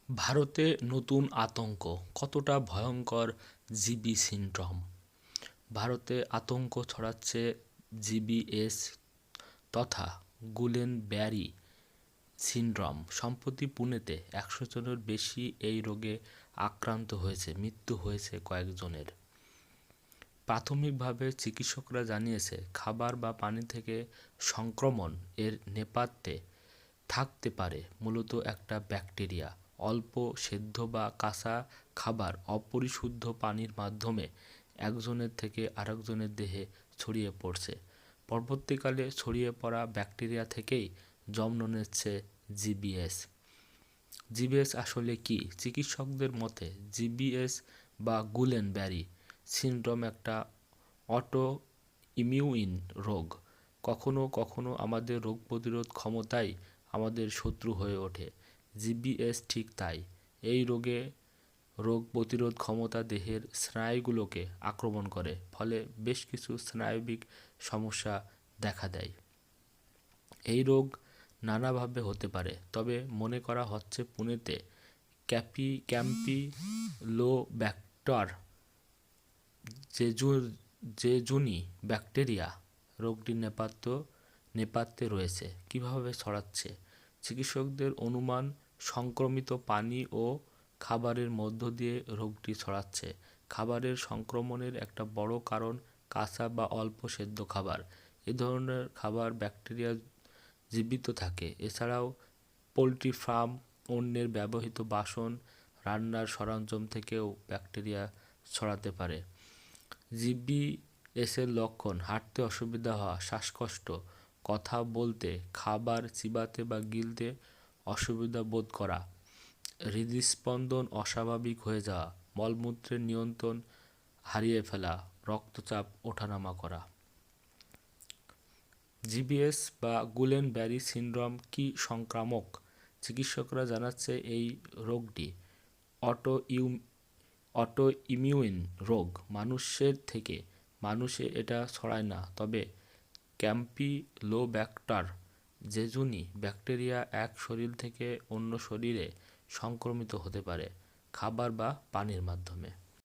ভারতে নতুন আতঙ্ক, কতটা ভয়ঙ্কর জিবি সিনড্রোম। ভারতে আতঙ্ক ছড়াচ্ছে জিবিএস তথা গুলেন ব্যারি সিনড্রোম। সম্প্রতি পুনেতে ১০০ জনের বেশি এই রোগে আক্রান্ত হয়েছে, মৃত্যু হয়েছে কয়েকজনের। প্রাথমিকভাবে চিকিৎসকরা জানিয়েছে, খাবার বা পানি থেকে সংক্রমণ এর নেপথ্যে থাকতে পারে মূলত একটা ব্যাকটেরিয়া। অল্প সেদ্ধ বা কাঁচা খাবার অপরিশুদ্ধ পানির মাধ্যমে একজনের থেকে আরেকজনের দেহে ছড়িয়ে পড়ছে। পরবর্তীকালে ছড়িয়ে পড়া ব্যাকটেরিয়া থেকেই জন্ম নিচ্ছে জিবিএস। জিবিএস আসলে কি? চিকিৎসকদের মতে জিবিএস বা গুলেন ব্যারি সিনড্রোম একটা অটো ইমিউন রোগ। কখনো কখনো আমাদের রোগ প্রতিরোধ ক্ষমতাই আমাদের শত্রু হয়ে ওঠে। জিবিএস ঠিক তাই। এই রোগ প্রতিরোধ ক্ষমতা দেহের স্নায়ুগুলোকে আক্রমণ করে, ফলে বেশ কিছু স্নায়বিক সমস্যা দেখা দেয়। এই রোগ নানাভাবে হতে পারে, তবে মনে করা হচ্ছে পুনেতে ক্যাম্পিলোব্যাক্টর জেজুনি ব্যাকটেরিয়া রোগটির নেপথ্যে রয়েছে। কিভাবে ছড়াচ্ছে? চিকিৎসকদের অনুমান, সংক্রমিত পানি ও খাবারের মধ্য দিয়ে রোগটি ছড়াচ্ছে। খাবারের সংক্রমণের একটা বড় কারণ কাঁচা বা অল্প সেদ্ধ খাবার। এ ধরনের খাবার ব্যাকটেরিয়া জীবিত থাকে। এছাড়াও পোলট্রি ফার্ম, অন্যের ব্যবহৃত বাসন, রান্নার সরঞ্জাম থেকেও ব্যাকটেরিয়া ছড়াতে পারে। জিবিএসের লক্ষণ: হাঁটতে অসুবিধা হওয়া, শ্বাসকষ্ট, কথা বলতে, খাবার চিবাতে বা গিলতে অসুবিধা বোধ করা, হৃদস্পন্দন অস্বাভাবিক হয়ে যাওয়া, মলমূত্রের নিয়ন্ত্রণ হারিয়ে ফেলা, রক্তচাপ ওঠানামা করা। জিবিএস বা গুলেন ব্যারি সিনড্রোম কি সংক্রামক? চিকিৎসকরা জানাচ্ছে এই রোগটি অটোইমিউন রোগ। মানুষের থেকে মানুষে এটা ছড়ায় না, তবে ক্যাম্পিলোব্যাক্টর জেজুনি ব্যাকটেরিয়া এক শরীর থেকে অন্য শরীরে সংক্রমিত হতে পারে খাবার বা পানির মাধ্যমে।